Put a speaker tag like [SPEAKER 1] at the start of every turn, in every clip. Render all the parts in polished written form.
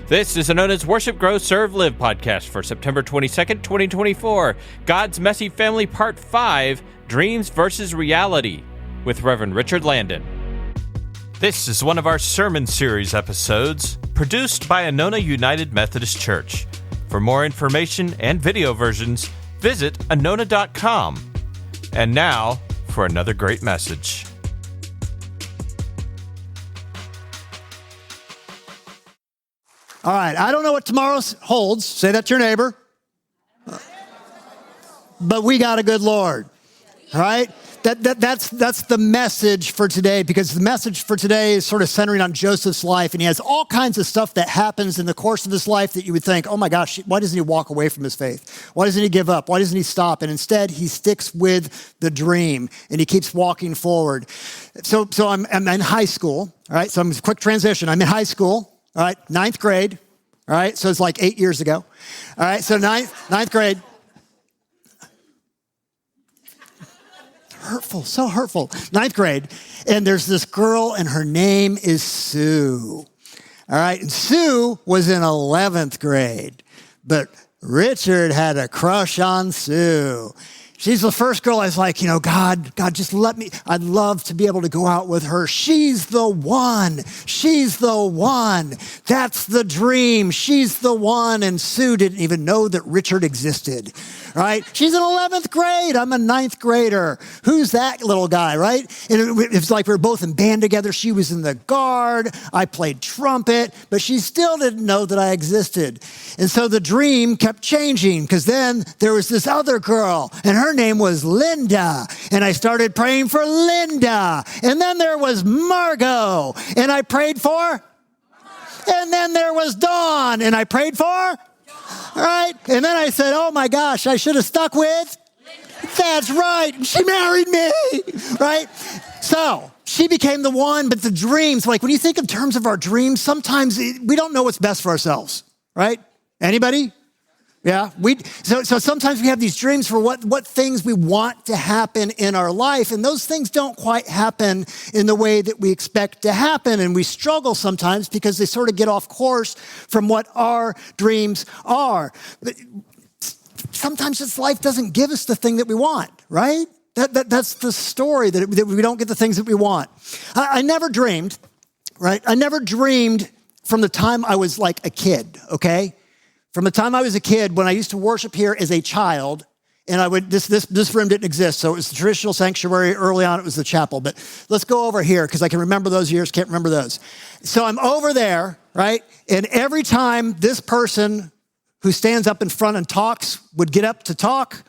[SPEAKER 1] This is Anona's Worship, Grow, Serve, Live podcast for September 22nd, 2024. God's Messy Family Part 5, Dreams versus Reality, with Reverend Richard Landon. This is one of our sermon series episodes, produced by Anona United Methodist Church. For more information and video versions, visit anona.com. And now, for another great message.
[SPEAKER 2] All right, I don't know what tomorrow holds. Say that to your neighbor. But we got a good Lord. All right? That's the message for today, because the message for today is sort of centering on Joseph's life, and he has all kinds of stuff that happens in the course of his life that you would think, oh my gosh, why doesn't he walk away from his faith? Why doesn't he give up? Why doesn't he stop? And instead, he sticks with the dream, and he keeps walking forward. So I'm in high school, all right? So I'm a quick transition. I'm in high school, all right, ninth grade, all right? So it's like 8 years ago, all right? So ninth grade. Hurtful, so hurtful. Ninth grade, and there's this girl, and her name is Sue. All right, and Sue was in 11th grade, but Richard had a crush on Sue. She's the first girl I was like, God, just let me, I'd love to be able to go out with her. She's the one. She's the one. That's the dream. She's the one. And Sue didn't even know that Richard existed, right? She's in 11th grade. I'm a ninth grader. Who's that little guy, right? And it was like we were both in band together. She was in the guard. I played trumpet, but she still didn't know that I existed. And so the dream kept changing, because then there was this other girl, and her name was Linda, and I started praying for Linda. And then there was Margot, and I prayed for, and then there was Dawn, and I prayed for, all right? And then I said, oh my gosh, I should have stuck with, that's right, she married me, right? So she became the one, but the dreams, like when you think in terms of our dreams, sometimes we don't know what's best for ourselves, right? Anybody? Yeah, so sometimes we have these dreams for what things we want to happen in our life, and those things don't quite happen in the way that we expect to happen, and we struggle sometimes because they sort of get off course from what our dreams are. But sometimes this life doesn't give us the thing that we want, right? That's the story, that we don't get the things that we want. I never dreamed, right? I never dreamed from the time I was like a kid, okay? From the time I was a kid, when I used to worship here as a child, and this room didn't exist, so it was the traditional sanctuary. Early on, it was the chapel. But let's go over here, because I can remember those years, can't remember those. So I'm over there, right? And every time this person who stands up in front and talks would get up to talk,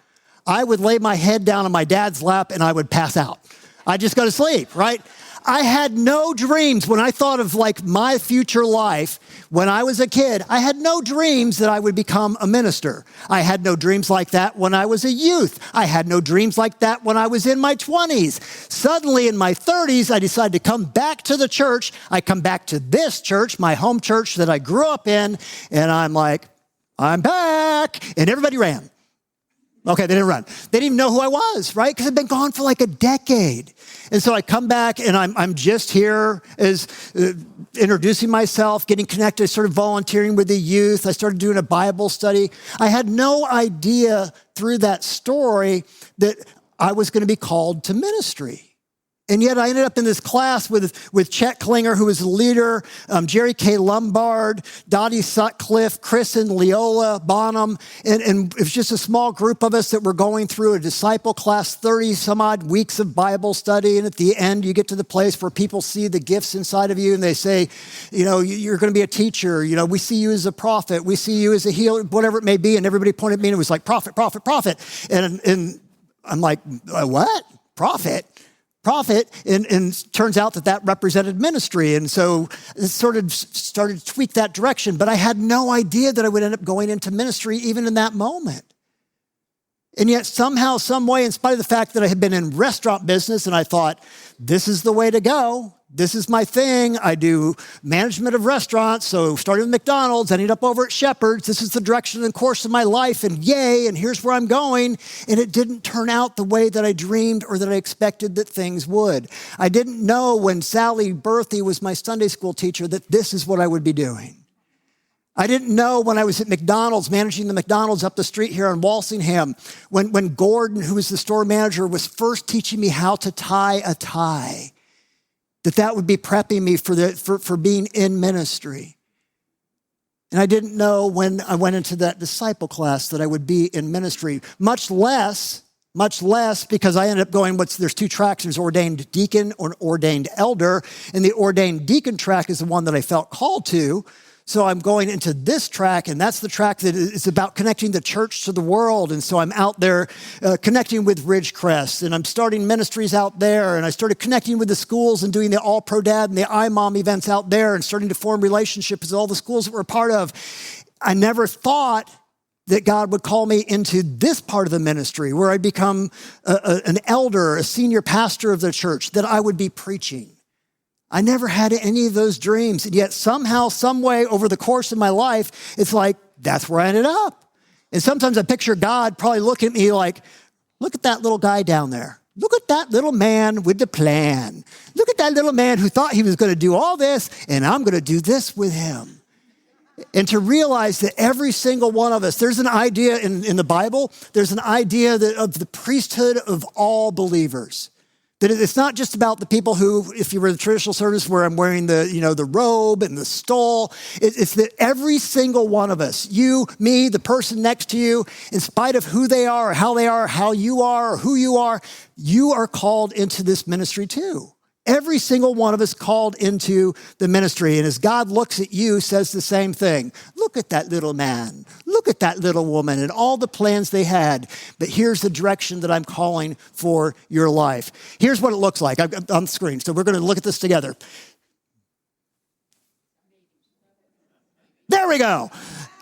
[SPEAKER 2] I would lay my head down on my dad's lap, and I would pass out. I'd just go to sleep, right? I had no dreams when I thought of like my future life. When I was a kid, I had no dreams that I would become a minister. I had no dreams like that when I was a youth. I had no dreams like that when I was in my 20s. Suddenly in my 30s, I decided to come back to the church. I come back to this church, my home church that I grew up in, and I'm like, I'm back. And everybody ran. Okay, they didn't run. They didn't even know who I was, right? Because I'd been gone for like a decade. And so I come back, and I'm just here as introducing myself, getting connected, sort of volunteering with the youth. I started doing a Bible study. I had no idea through that story that I was going to be called to ministry. And yet I ended up in this class with Chet Klinger, who was the leader, Jerry K. Lombard, Dottie Sutcliffe, Chris and Leola Bonham. And it was just a small group of us that were going through a disciple class, 30 some odd weeks of Bible study. And at the end, you get to the place where people see the gifts inside of you, and they say, you're going to be a teacher. We see you as a prophet. We see you as a healer, whatever it may be. And everybody pointed at me, and it was like, prophet, prophet, prophet. And I'm like, what? Prophet? And turns out that represented ministry. And so it sort of started to tweak that direction. But I had no idea that I would end up going into ministry even in that moment. And yet somehow, some way, in spite of the fact that I had been in restaurant business and I thought, this is the way to go. This is my thing. I do management of restaurants. So started with McDonald's, ended up over at Shepherd's. This is the direction and course of my life, and yay, and here's where I'm going. And it didn't turn out the way that I dreamed or that I expected that things would. I didn't know when Sally Berthy was my Sunday school teacher that this is what I would be doing. I didn't know when I was at McDonald's, managing the McDonald's up the street here in Walsingham, when Gordon, who was the store manager, was first teaching me how to tie a tie, that would be prepping me for being in ministry. And I didn't know when I went into that disciple class that I would be in ministry, much less because I ended up going, there's two tracks. There's ordained deacon or ordained elder. And the ordained deacon track is the one that I felt called to. So I'm going into this track, and that's the track that is about connecting the church to the world. And so I'm out there connecting with Ridgecrest, and I'm starting ministries out there. And I started connecting with the schools and doing the All Pro Dad and the iMom events out there and starting to form relationships with all the schools that we're a part of. I never thought that God would call me into this part of the ministry where I'd become an elder, a senior pastor of the church, that I would be preaching. I never had any of those dreams. And yet somehow, some way over the course of my life, it's like, that's where I ended up. And sometimes I picture God probably looking at me like, look at that little guy down there. Look at that little man with the plan. Look at that little man who thought he was going to do all this, and I'm going to do this with him. And to realize that every single one of us, there's an idea in the Bible, there's an idea of the priesthood of all believers. That it's not just about the people who, if you were in the traditional service where I'm wearing the robe and the stole, it's that every single one of us, you, me, the person next to you, in spite of who they are or how you are or who you are called into this ministry too. Every single one of us called into the ministry. And as God looks at you, says the same thing. Look at that little man. Look at that little woman and all the plans they had. But here's the direction that I'm calling for your life. Here's what it looks like on the screen. So we're going to look at this together. There we go.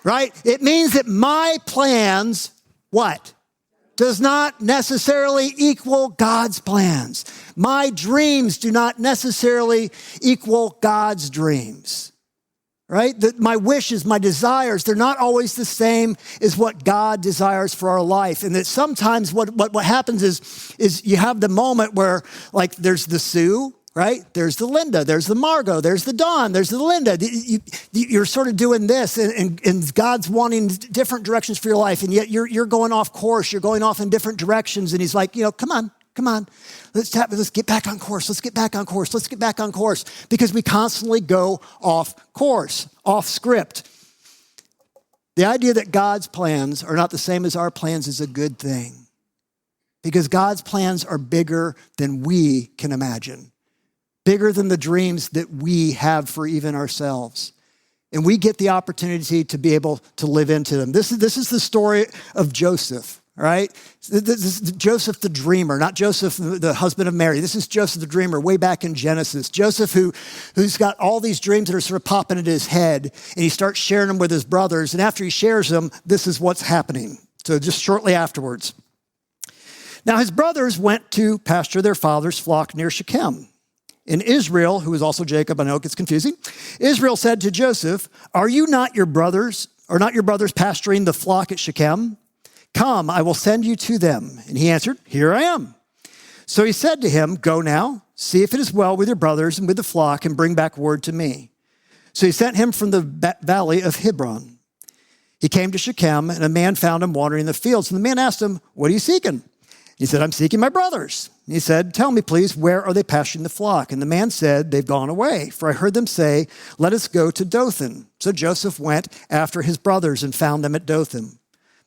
[SPEAKER 2] Right? It means that my plans, what? Does not necessarily equal God's plans. My dreams do not necessarily equal God's dreams, right? My wishes, my desires, they're not always the same as what God desires for our life. And that sometimes what happens is you have the moment where, like, there's the Sue, right? There's the Linda, there's the Margot, there's the Dawn, there's the Linda. You're sort of doing this, and God's wanting different directions for your life, and yet you're going off course. You're going off in different directions, and he's like, come on. Let's get back on course. Let's get back on course. Let's get back on course, because we constantly go off course, off script. The idea that God's plans are not the same as our plans is a good thing, because God's plans are bigger than we can imagine. Bigger than the dreams that we have for even ourselves. And we get the opportunity to be able to live into them. This is the story of Joseph, right? This is Joseph the dreamer, not Joseph the husband of Mary. This is Joseph the dreamer way back in Genesis. Joseph who's got all these dreams that are sort of popping into his head, and he starts sharing them with his brothers. And after he shares them, this is what's happening. So just shortly afterwards. Now his brothers went to pasture their father's flock near Shechem. And Israel, who is also Jacob, I know it gets confusing. Israel said to Joseph, "Are you not your brothers pasturing the flock at Shechem? Come, I will send you to them." And he answered, "Here I am." So he said to him, "Go now, see if it is well with your brothers and with the flock, and bring back word to me." So he sent him from the valley of Hebron. He came to Shechem, and a man found him wandering in the fields. And the man asked him, "What are you seeking?" He said, "I'm seeking my brothers." And he said, "Tell me, please, where are they pasturing the flock?" And the man said, "They've gone away, for I heard them say, 'Let us go to Dothan.'" So Joseph went after his brothers and found them at Dothan.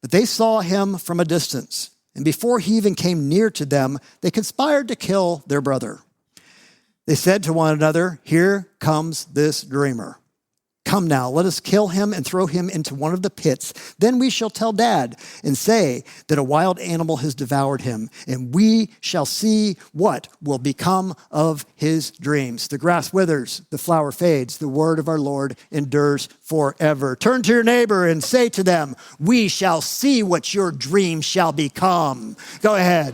[SPEAKER 2] But they saw him from a distance, and before he even came near to them, they conspired to kill their brother. They said to one another, "Here comes this dreamer. Come now, let us kill him and throw him into one of the pits. Then we shall tell Dad and say that a wild animal has devoured him, and we shall see what will become of his dreams." The grass withers, the flower fades, the word of our Lord endures forever. Turn to your neighbor and say to them, "We shall see what your dream shall become." Go ahead.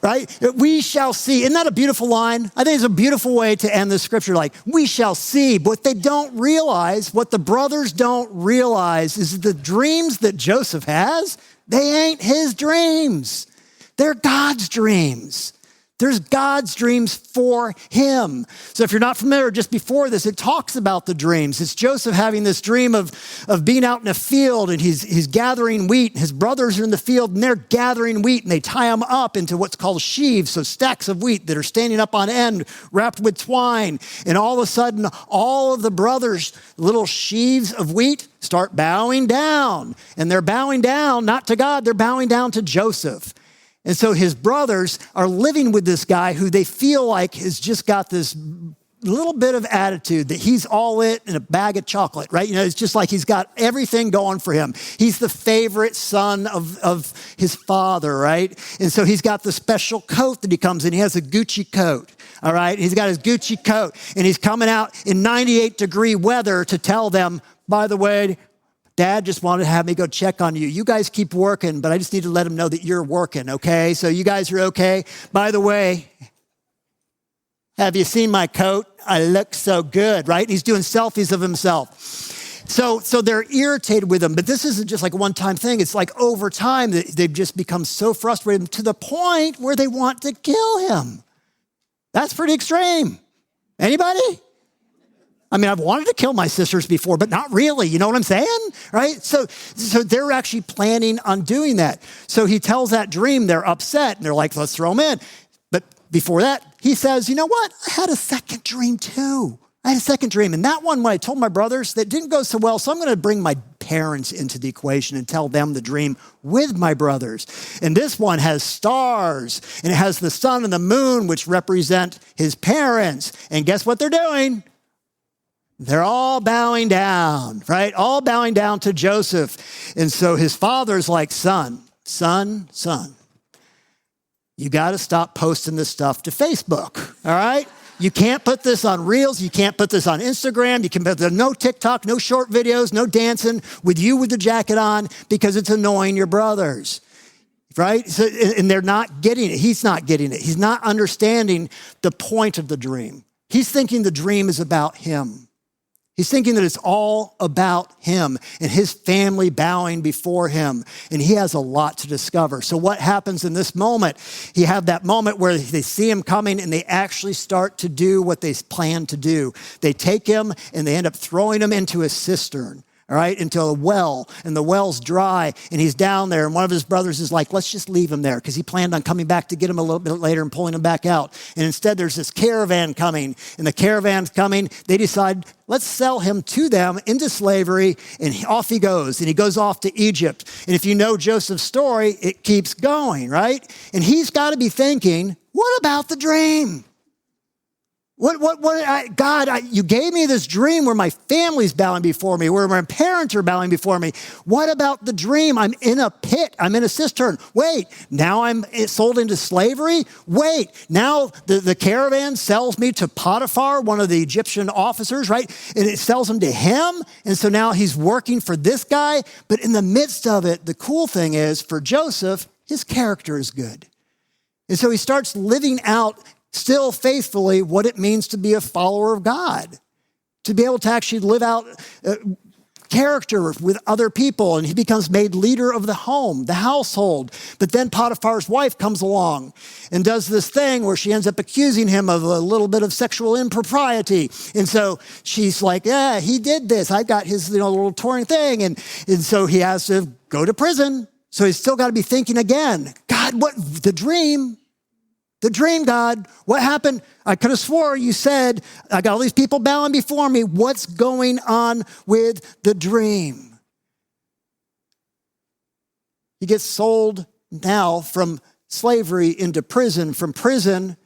[SPEAKER 2] Right? We shall see. Isn't that a beautiful line? I think it's a beautiful way to end the scripture. Like, we shall see. But what they don't realize, what the brothers don't realize, is the dreams that Joseph has, they ain't his dreams. They're God's dreams. There's God's dreams for him. So if you're not familiar, just before this, it talks about the dreams. It's Joseph having this dream of being out in a field, and he's gathering wheat. His brothers are in the field, and they're gathering wheat, and they tie them up into what's called sheaves, so stacks of wheat that are standing up on end, wrapped with twine. And all of a sudden, all of the brothers' little sheaves of wheat start bowing down. And they're bowing down, not to God, they're bowing down to Joseph. And so his brothers are living with this guy who they feel like has just got this little bit of attitude that he's all it in a bag of chocolate, right? You know, it's just like he's got everything going for him. He's the favorite son of his father, right? And so he's got the special coat that he comes in. He has a Gucci coat, all right? He's got his Gucci coat, and he's coming out in 98-degree weather to tell them, by the way, Dad just wanted to have me go check on you. You guys keep working, but I just need to let him know that you're working, okay? So you guys are okay. By the way, have you seen my coat? I look so good, right? He's doing selfies of himself. So they're irritated with him, but this isn't just like a one-time thing. It's like over time, they've just become so frustrated to the point where they want to kill him. That's pretty extreme. Anybody? I mean, I've wanted to kill my sisters before, but not really. You know what I'm saying? Right? So they're actually planning on doing that. So he tells that dream, they're upset, and they're like, let's throw him in. But before that, he says, you know what? I had a second dream too. I had a second dream. And that one, when I told my brothers, that didn't go so well. So I'm going to bring my parents into the equation and tell them the dream with my brothers. And this one has stars, and it has the sun and the moon, which represent his parents. And guess what they're doing? They're all bowing down, right? All bowing down to Joseph. And so his father's like, son, you got to stop posting this stuff to Facebook, all right? You can't put this on Reels. You can't put this on Instagram. You can put no TikTok, no short videos, no dancing with you with the jacket on because it's annoying your brothers, right? So, and they're not getting it. He's not getting it. He's not understanding the point of the dream. He's thinking the dream is about him. He's thinking that it's all about him and his family bowing before him. And he has a lot to discover. So what happens in this moment? You have that moment where they see him coming and they actually start to do what they plan to do. They take him and they end up throwing him into a cistern. All right, into a well, and the well's dry, and he's down there, and one of his brothers is like, let's just leave him there, because he planned on coming back to get him a little bit later and pulling him back out. And instead, there's this caravan coming, and the caravan's coming. They decide, let's sell him to them into slavery, and off he goes, and he goes off to Egypt. And if you know Joseph's story, it keeps going, right? And he's got to be thinking, what about the dream? God, you gave me this dream where my family's bowing before me, where my parents are bowing before me. What about the dream? I'm in a pit. I'm in a cistern. Wait, now I'm sold into slavery? Wait, now the caravan sells me to Pt5, one of the Egyptian officers, right? And it sells him to him. And so now he's working for this guy. But in the midst of it, the cool thing is for Joseph, his character is good. And so he starts living out still faithfully what it means to be a follower of God, to be able to actually live out character with other people. And he becomes made leader of the home, the household. But then Potiphar's wife comes along and does this thing where she ends up accusing him of a little bit of sexual impropriety. And so she's like, yeah, he did this. I got his little touring thing. And so he has to go to prison. So he's still got to be thinking again, God, what the dream? The dream, God, what happened? I could have swore you said, I got all these people bowing before me. What's going on with the dream? He gets sold now from slavery into prison. From prison,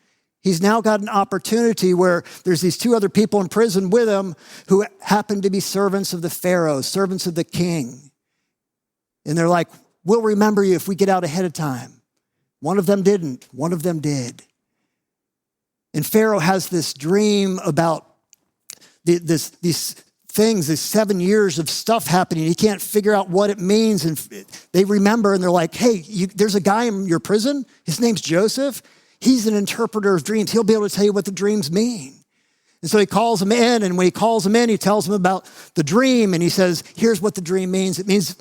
[SPEAKER 2] he's now got an opportunity where there's these two other people in prison with him who happen to be servants of the Pharaoh, servants of the king. And they're like, we'll remember you if we get out ahead of time. One of them didn't. One of them did. And Pharaoh has this dream about these things, these 7 years of stuff happening. He can't figure out what it means. And they remember, and they're like, hey, there's a guy in your prison. His name's Joseph. He's an interpreter of dreams. He'll be able to tell you what the dreams mean. And so he calls him in, and when he calls him in, he tells him about the dream, and he says, here's what the dream means. It means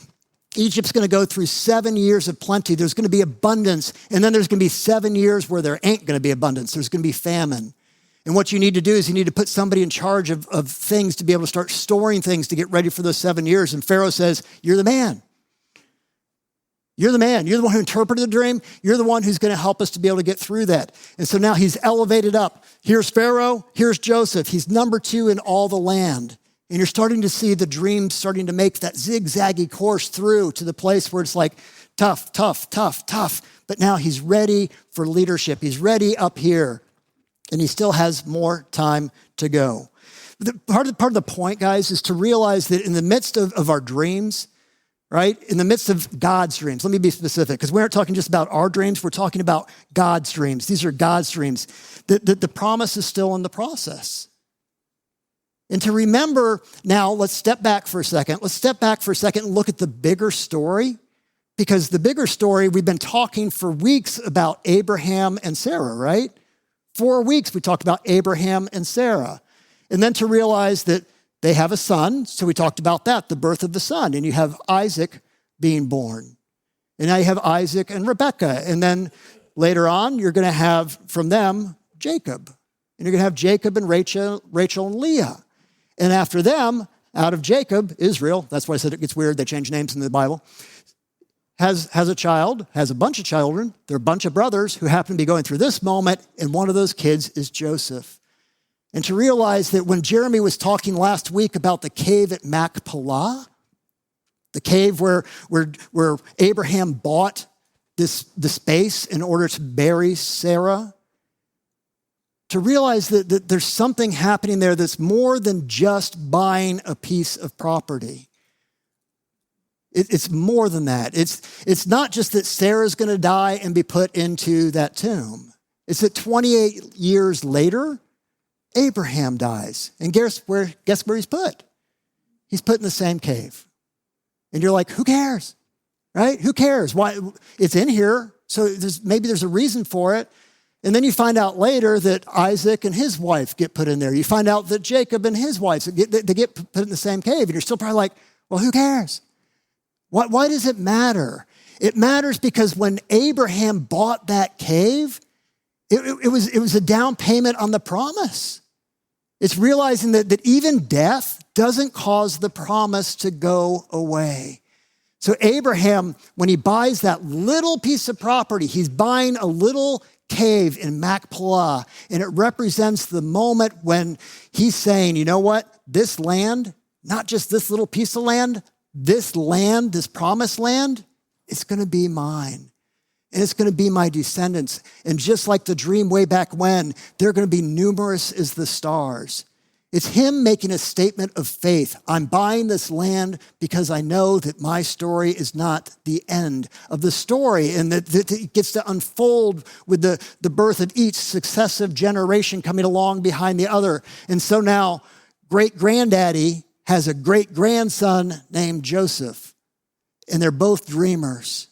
[SPEAKER 2] Egypt's going to go through 7 years of plenty. There's going to be abundance. And then there's going to be 7 years where there ain't going to be abundance. There's going to be famine. And what you need to do is you need to put somebody in charge of things to be able to start storing things to get ready for those 7 years. And Pharaoh says, you're the man. You're the man. You're the one who interpreted the dream. You're the one who's going to help us to be able to get through that. And so now he's elevated up. Here's Pharaoh. Here's Joseph. He's number 2 in all the land. And you're starting to see the dream starting to make that zigzaggy course through to the place where it's like tough, tough, tough, tough. But now he's ready for leadership. He's ready up here. And he still has more time to go. Part of the point, guys, is to realize that in the midst of our dreams, right? In the midst of God's dreams, let me be specific, because we aren't talking just about our dreams. We're talking about God's dreams. These are God's dreams. The promise is still in the process. And to remember now, let's step back for a second. Let's step back for a second and look at the bigger story, because the bigger story, we've been talking for weeks about Abraham and Sarah, right? 4 weeks we talked about Abraham and Sarah. And then to realize that they have a son, so we talked about that, the birth of the son. And you have Isaac being born. And now you have Isaac and Rebekah. And then later on, you're going to have from them Jacob. And you're going to have Jacob and Rachel and Leah. And after them, out of Jacob, Israel, that's why I said it gets weird, they change names in the Bible, has a child, has a bunch of children. They're a bunch of brothers who happen to be going through this moment, and one of those kids is Joseph. And to realize that when Jeremy was talking last week about the cave at Machpelah, the cave where Abraham bought the space in order to bury Sarah, to realize that there's something happening there that's more than just buying a piece of property. It's more than that. It's not just that Sarah's going to die and be put into that tomb. It's that 28 years later, Abraham dies. And guess where he's put? He's put in the same cave. And you're like, who cares? Right? Who cares? Why? It's in here, so maybe there's a reason for it. And then you find out later that Isaac and his wife get put in there. You find out that Jacob and his wife, they get put in the same cave. And you're still probably like, well, who cares? Why does it matter? It matters because when Abraham bought that cave, it was a down payment on the promise. It's realizing that even death doesn't cause the promise to go away. So Abraham, when he buys that little piece of property, he's buying a little cave in Machpelah, and it represents the moment when he's saying, you know what? This land, not just this little piece of land, this promised land, it's going to be mine. And it's going to be my descendants. And just like the dream way back when, they're going to be numerous as the stars. It's him making a statement of faith. I'm buying this land because I know that my story is not the end of the story, and that it gets to unfold with the birth of each successive generation coming along behind the other. And so now great-granddaddy has a great-grandson named Joseph, and they're both dreamers.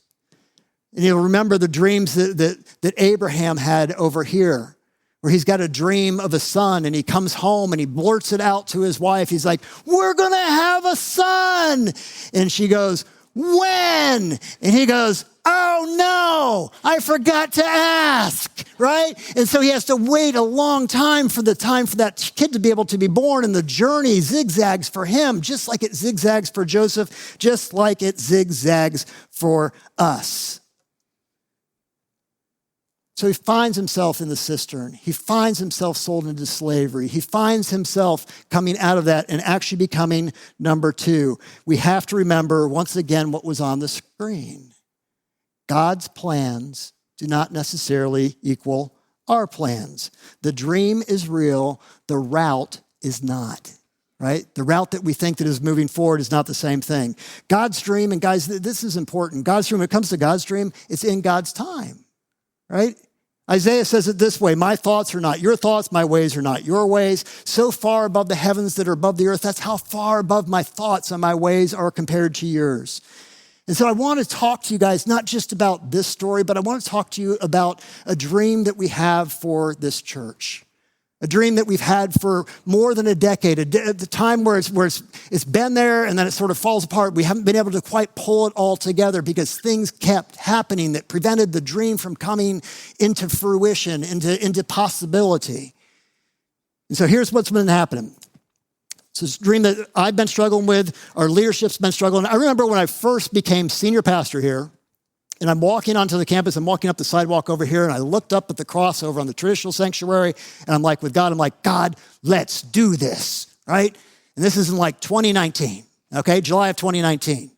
[SPEAKER 2] And you'll remember the dreams that Abraham had over here, where he's got a dream of a son, and he comes home and he blurts it out to his wife. He's like, we're going to have a son. And she goes, when? And he goes, oh no, I forgot to ask, right? And so he has to wait a long time for that kid to be able to be born, and the journey zigzags for him, just like it zigzags for Joseph, just like it zigzags for us. So he finds himself in the cistern. He finds himself sold into slavery. He finds himself coming out of that and actually becoming number 2. We have to remember, once again, what was on the screen. God's plans do not necessarily equal our plans. The dream is real. The route is not, right? The route that we think that is moving forward is not the same thing. God's dream, and guys, this is important. God's dream, when it comes to God's dream, it's in God's time. Right? Isaiah says it this way, my thoughts are not your thoughts, my ways are not your ways. So far above the heavens that are above the earth, that's how far above my thoughts and my ways are compared to yours. And so I want to talk to you guys, not just about this story, but I want to talk to you about a dream that we have for this church. a dream that we've had for more than a decade, the time where it's been there and then it sort of falls apart. We haven't been able to quite pull it all together because things kept happening that prevented the dream from coming into fruition, into possibility. And so here's what's been happening. So it's a dream that I've been struggling with, our leadership's been struggling. I remember when I first became senior pastor here, and I'm walking onto the campus, I'm walking up the sidewalk over here, and I looked up at the cross over on the traditional sanctuary, and I'm like, with God, I'm like, God, let's do this, right? And this is in like 2019, okay, July of 2019.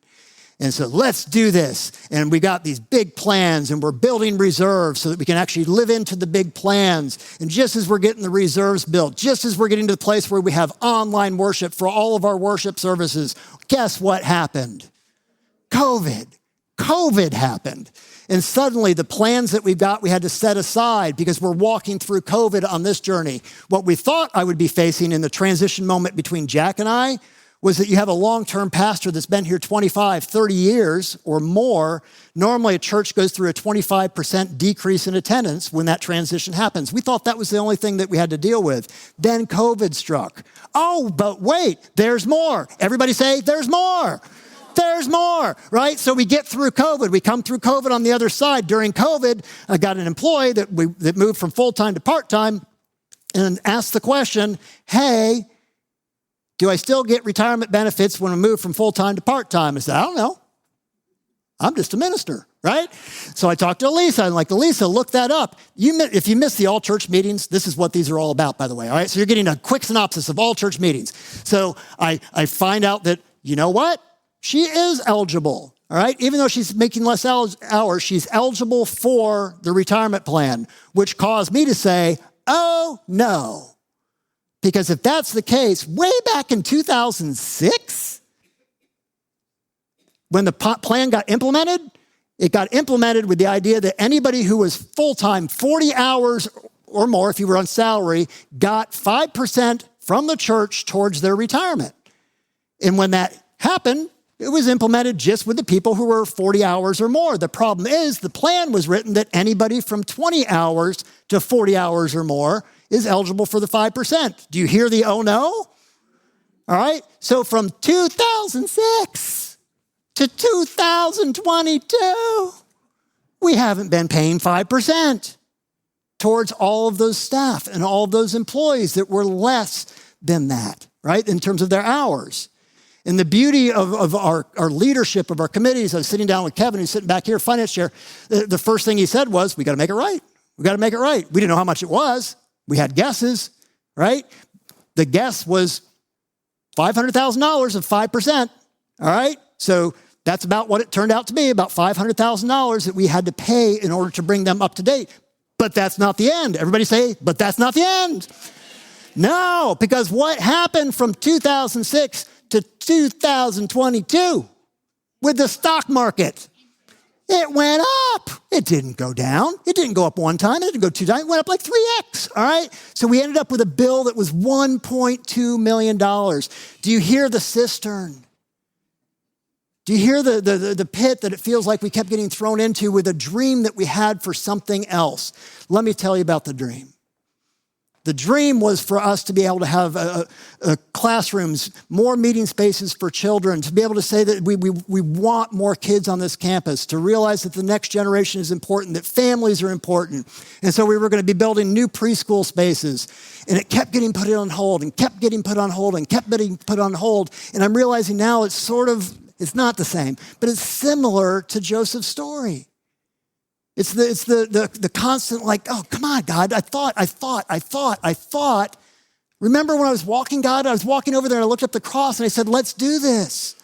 [SPEAKER 2] And so let's do this. And we got these big plans, and we're building reserves so that we can actually live into the big plans. And just as we're getting the reserves built, just as we're getting to the place where we have online worship for all of our worship services, guess what happened? COVID happened. And suddenly the plans that we've got, we had to set aside because we're walking through COVID on this journey. What we thought I would be facing in the transition moment between Jack and I was that you have a long-term pastor that's been here 25, 30 years or more. Normally a church goes through a 25% decrease in attendance when that transition happens. We thought that was the only thing that we had to deal with. Then COVID struck. Oh, but wait, there's more. Everybody say, there's more. There's more, right? So we get through COVID. We come through COVID on the other side. During COVID, I got an employee that moved from full-time to part-time and asked the question, hey, do I still get retirement benefits when I move from full-time to part-time? I said, I don't know. I'm just a minister, right? So I talked to Elisa. I'm like, Elisa, look that up. If you miss the all-church meetings, this is what these are all about, by the way, all right? So you're getting a quick synopsis of all church meetings. So I find out that, you know what? She is eligible, all right? Even though she's making less hours, she's eligible for the retirement plan, which caused me to say, oh, no. Because if that's the case, way back in 2006, when the plan got implemented, it got implemented with the idea that anybody who was full-time, 40 hours or more, if you were on salary, got 5% from the church towards their retirement. And when that happened, it was implemented just with the people who were 40 hours or more. The problem is the plan was written that anybody from 20 hours to 40 hours or more is eligible for the 5%. Do you hear the oh no? All right. So from 2006 to 2022, we haven't been paying 5% towards all of those staff and all of those employees that were less than that, right, in terms of their hours. And the beauty of our leadership, of our committees, I was sitting down with Kevin, who's sitting back here, finance chair. The first thing he said was, we got to make it right. We got to make it right. We didn't know how much it was. We had guesses, right? The guess was $500,000 of 5%, all right? So that's about what it turned out to be, about $500,000 that we had to pay in order to bring them up to date. But that's not the end. Everybody say, but that's not the end. No, because what happened from 2006 to 2022 with the stock market? It went up. It didn't go down. It didn't go up one time. It didn't go two times. It went up like 3x, all right? So we ended up with a bill that was $1.2 million. Do you hear the cistern? Do you hear the pit that it feels like we kept getting thrown into with a dream that we had for something else? Let me tell you about the dream. The dream was for us to be able to have classrooms, more meeting spaces for children, to be able to say that we want more kids on this campus, to realize that the next generation is important, that families are important. And so we were going to be building new preschool spaces. And it kept getting put on hold and kept getting put on hold and kept getting put on hold. And I'm realizing now it's not the same, but it's similar to Joseph's story. It's the constant like, oh, come on, God, I thought. Remember when I was walking, God, I was walking over there and I looked up the cross and I said, let's do this.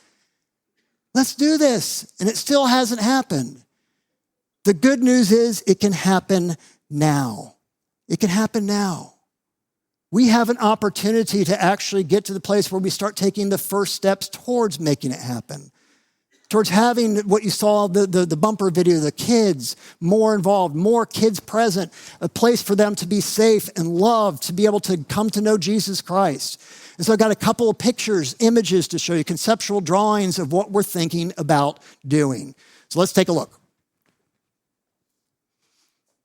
[SPEAKER 2] Let's do this. And it still hasn't happened. The good news is it can happen now. It can happen now. We have an opportunity to actually get to the place where we start taking the first steps towards making it happen. Towards having what you saw, the bumper video, the kids more involved, more kids present, a place for them to be safe and loved, to be able to come to know Jesus Christ. And so I got a couple of pictures, images to show you, conceptual drawings of what we're thinking about doing. So let's take a look.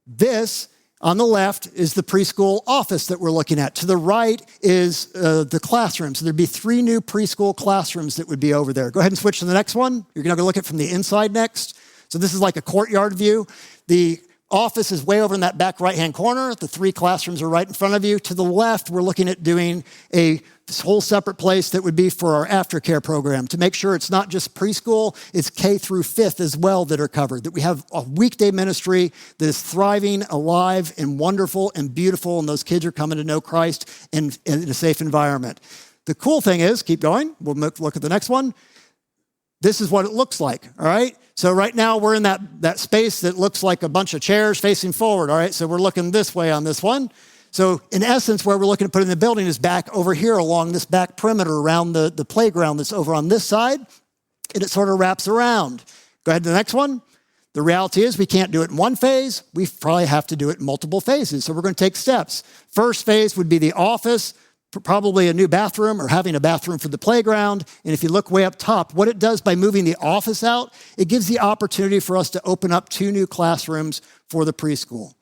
[SPEAKER 2] This On the left is the preschool office that we're looking at. To the right is the classroom. So there'd be 3 new preschool classrooms that would be over there. Go ahead and switch to the next one. You're going to look at it from the inside next. So this is like a courtyard view. The office is way over in that back right-hand corner. The 3 classrooms are right in front of you. To the left, we're looking at doing this whole separate place that would be for our aftercare program to make sure it's not just preschool, it's K through 5th as well that are covered, that we have a weekday ministry that is thriving, alive, and wonderful and beautiful, and those kids are coming to know Christ in a safe environment. The cool thing is, keep going, we'll look at the next one. This is what it looks like, all right? So right now we're in that space that looks like a bunch of chairs facing forward, all right? So we're looking this way on this one. So in essence, where we're looking to put in the building is back over here along this back perimeter around the playground that's over on this side, and it sort of wraps around. Go ahead to the next one. The reality is we can't do it in one phase. We probably have to do it in multiple phases. So we're going to take steps. First phase would be the office, probably a new bathroom or having a bathroom for the playground. And if you look way up top, what it does by moving the office out, it gives the opportunity for us to open up 2 new classrooms for the preschool,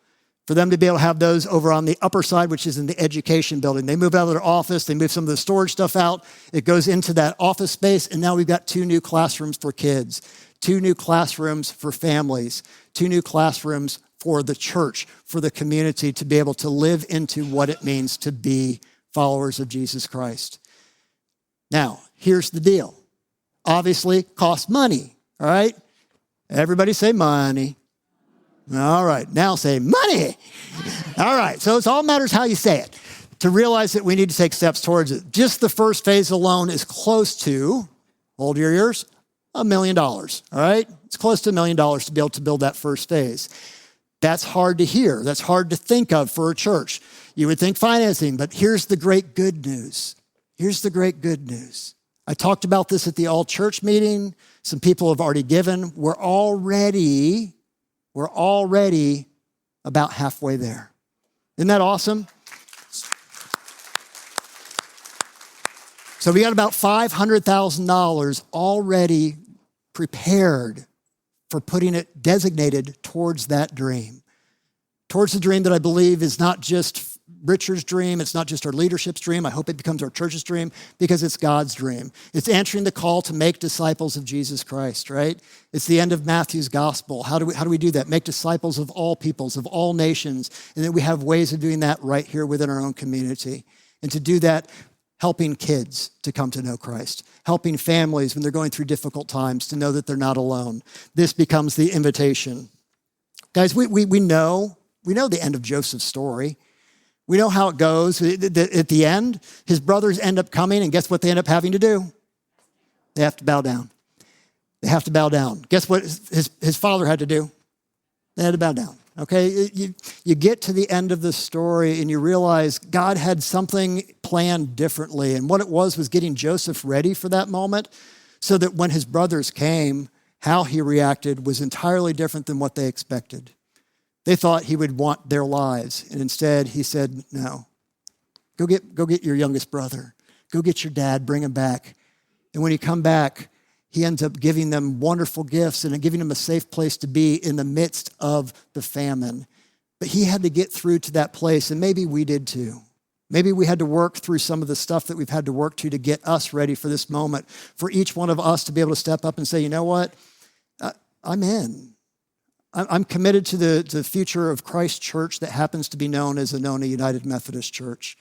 [SPEAKER 2] for them to be able to have those over on the upper side, which is in the education building. They move out of their office, they move some of the storage stuff out, it goes into that office space, and now we've got 2 new classrooms for kids, 2 new classrooms for families, 2 new classrooms for the church, for the community to be able to live into what it means to be followers of Jesus Christ. Now, here's the deal. Obviously, costs money, all right? Everybody say money. All right, now say money. All right, so it all matters how you say it. To realize that we need to take steps towards it. Just the first phase alone is close to, hold your ears, $1 million, all right? It's close to $1 million to be able to build that first phase. That's hard to hear. That's hard to think of for a church. You would think financing, but here's the great good news. Here's the great good news. I talked about this at the all-church meeting. Some people have already given. We're already about halfway there. Isn't that awesome? So we got about $500,000 already prepared for putting it designated towards that dream. Towards the dream that I believe is not just Richard's dream, it's not just our leadership's dream. I hope it becomes our church's dream because it's God's dream. It's answering the call to make disciples of Jesus Christ, right? It's the end of Matthew's gospel. How do we do that? Make disciples of all peoples, of all nations, and then we have ways of doing that right here within our own community. And to do that, helping kids to come to know Christ, helping families when they're going through difficult times to know that they're not alone. This becomes the invitation. Guys, we know the end of Joseph's story. We know how it goes. At the end, his brothers end up coming, and guess what they end up having to do? They have to bow down. They have to bow down. Guess what his father had to do? They had to bow down. Okay, you get to the end of the story and you realize God had something planned differently. And what it was getting Joseph ready for that moment so that when his brothers came, how he reacted was entirely different than what they expected. They thought he would want their lives. And instead he said, no, go get your youngest brother. Go get your dad, bring him back. And when he come back, he ends up giving them wonderful gifts and giving them a safe place to be in the midst of the famine. But he had to get through to that place, and maybe we did too. Maybe we had to work through some of the stuff that we've had to work to get us ready for this moment, for each one of us to be able to step up and say, you know what, I'm in. I'm committed to the future of Christ Church that happens to be known as Anona United Methodist Church.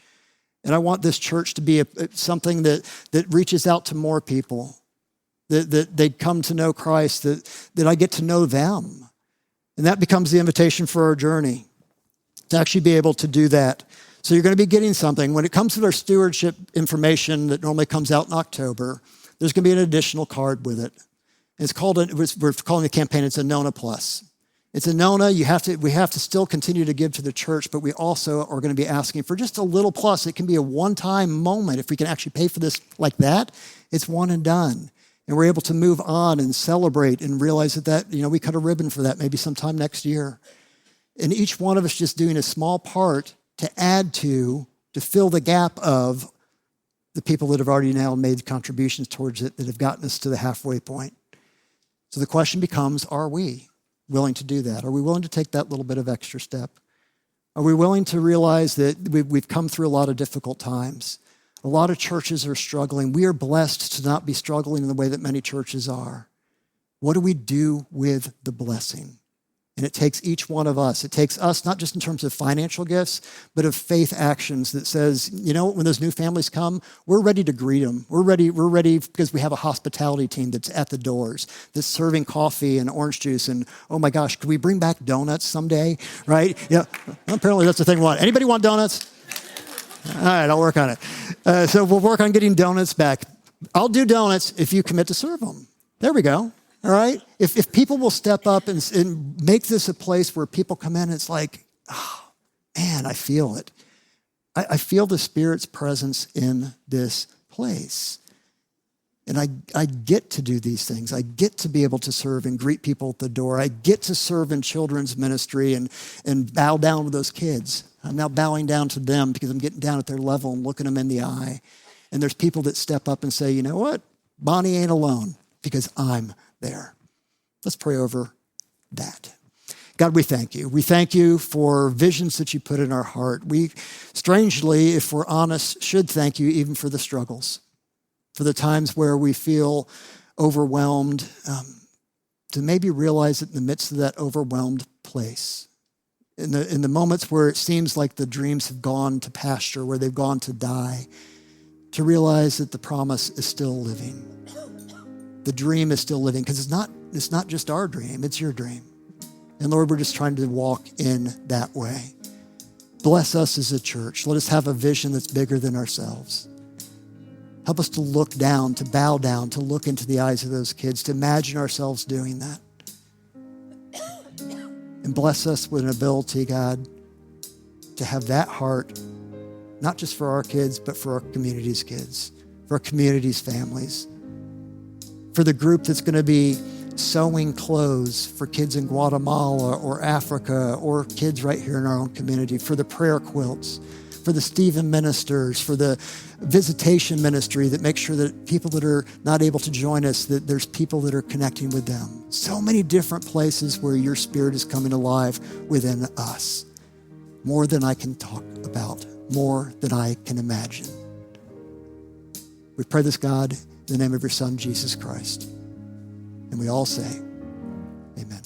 [SPEAKER 2] And I want this church to be something that reaches out to more people. That they come to know Christ, that I get to know them. And that becomes the invitation for our journey, to actually be able to do that. So you're going to be getting something. When it comes to our stewardship information that normally comes out in October, there's going to be an additional card with it. It's called, we're calling the campaign, it's Anona Plus. It's Anona, we have to still continue to give to the church, but we also are going to be asking for just a little plus. It can be a one-time moment. If we can actually pay for this like that, it's one and done. And we're able to move on and celebrate and realize that we cut a ribbon for that maybe sometime next year. And each one of us just doing a small part to add to fill the gap of the people that have already now made contributions towards it that have gotten us to the halfway point. So the question becomes, are we willing to do that? Are we willing to take that little bit of extra step? Are we willing to realize that we've come through a lot of difficult times? A lot of churches are struggling. We are blessed to not be struggling in the way that many churches are. What do we do with the blessing? And it takes each one of us. It takes us, not just in terms of financial gifts, but of faith actions that says, you know, when those new families come, we're ready to greet them. We're ready because we have a hospitality team that's at the doors, that's serving coffee and orange juice. And oh my gosh, could we bring back donuts someday, right? Yeah, apparently that's the thing we want. Anybody want donuts? All right, I'll work on it. So we'll work on getting donuts back. I'll do donuts if you commit to serve them. There we go. All right? If people will step up and make this a place where people come in and it's like, oh, man, I feel it. I feel the Spirit's presence in this place. And I get to do these things. I get to be able to serve and greet people at the door. I get to serve in children's ministry and bow down to those kids. I'm now bowing down to them because I'm getting down at their level and looking them in the eye. And there's people that step up and say, you know what? Bonnie ain't alone because I'm there. Let's pray over that. God, we thank you. We thank you for visions that you put in our heart. We, strangely, if we're honest, should thank you even for the struggles, for the times where we feel overwhelmed, to maybe realize that in the midst of that overwhelmed place, in the moments where it seems like the dreams have gone to pasture, where they've gone to die, to realize that the promise is still living. The dream is still living, because it's not just our dream, it's your dream. And Lord, we're just trying to walk in that way. Bless us as a church. Let us have a vision that's bigger than ourselves. Help us to look down, to bow down, to look into the eyes of those kids, to imagine ourselves doing that. And bless us with an ability, God, to have that heart, not just for our kids, but for our community's kids, for our community's families, for the group that's going to be sewing clothes for kids in Guatemala or Africa or kids right here in our own community, for the prayer quilts, for the Stephen ministers, for the visitation ministry that makes sure that people that are not able to join us, that there's people that are connecting with them. So many different places where your Spirit is coming alive within us. More than I can talk about, more than I can imagine. We pray this, God, in the name of your Son, Jesus Christ. And we all say, amen.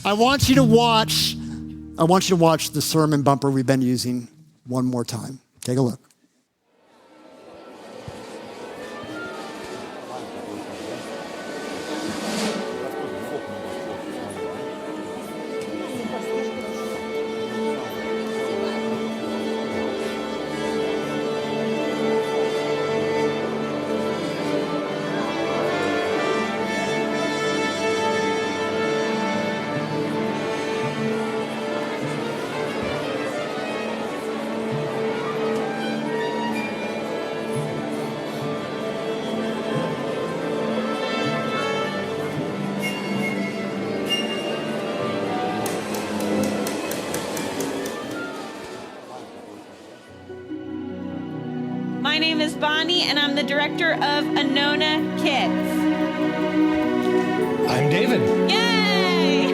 [SPEAKER 2] I want you to watch the sermon bumper we've been using one more time. Take a look.
[SPEAKER 3] My name is Bonnie, and I'm the director of Anona Kids.
[SPEAKER 4] I'm David.
[SPEAKER 3] Yay!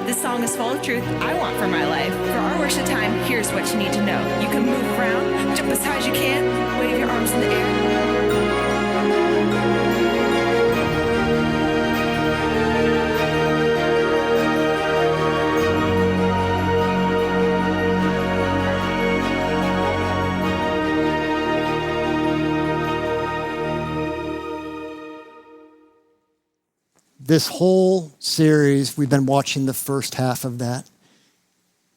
[SPEAKER 3] This song is full of truth I want for my life. For our worship time, here's what you need to know. You can move around, jump as high as you can, wave your arms in the air.
[SPEAKER 2] This whole series, we've been watching the first half of that.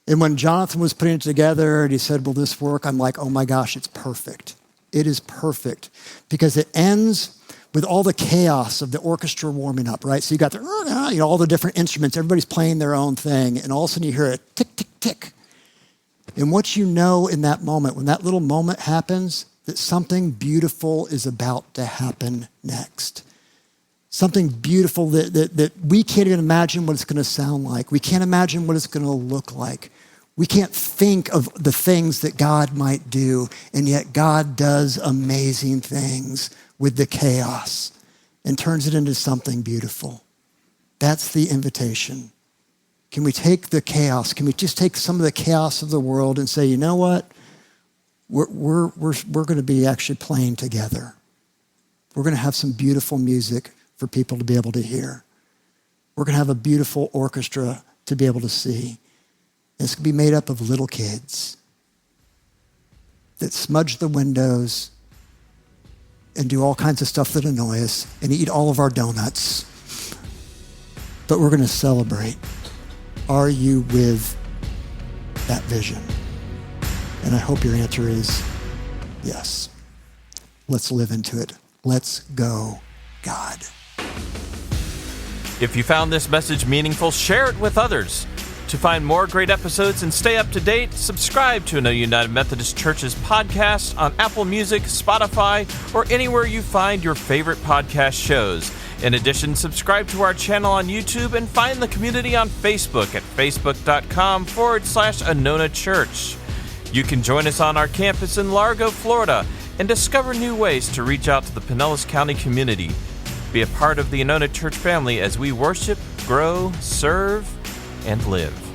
[SPEAKER 2] And when Jonathan was putting it together and he said, will this work? I'm like, oh my gosh, it's perfect. It is perfect because it ends with all the chaos of the orchestra warming up, right? So you got all the different instruments, everybody's playing their own thing. And all of a sudden you hear a tick, tick, tick. And what you know in that moment, when that little moment happens, that something beautiful is about to happen next. Something beautiful that we can't even imagine what it's going to sound like. We can't imagine what it's going to look like. We can't think of the things that God might do, and yet God does amazing things with the chaos and turns it into something beautiful. That's the invitation. Can we take the chaos? Can we just take some of the chaos of the world and say, you know what? We're going to be actually playing together. We're going to have some beautiful music for people to be able to hear. We're going to have a beautiful orchestra to be able to see. And it's going to be made up of little kids that smudge the windows and do all kinds of stuff that annoy us and eat all of our donuts. But we're going to celebrate. Are you with that vision? And I hope your answer is yes. Let's live into it. Let's go, God.
[SPEAKER 1] If you found this message meaningful, share it with others. To find more great episodes and stay up to date, subscribe to Anona United Methodist Church's podcast on Apple Music, Spotify, or anywhere you find your favorite podcast shows. In addition, subscribe to our channel on YouTube and find the community on Facebook at facebook.com/Anona Church. You can join us on our campus in Largo, Florida, and discover new ways to reach out to the Pinellas County community. Be a part of the Anona Church family as we worship, grow, serve, and live.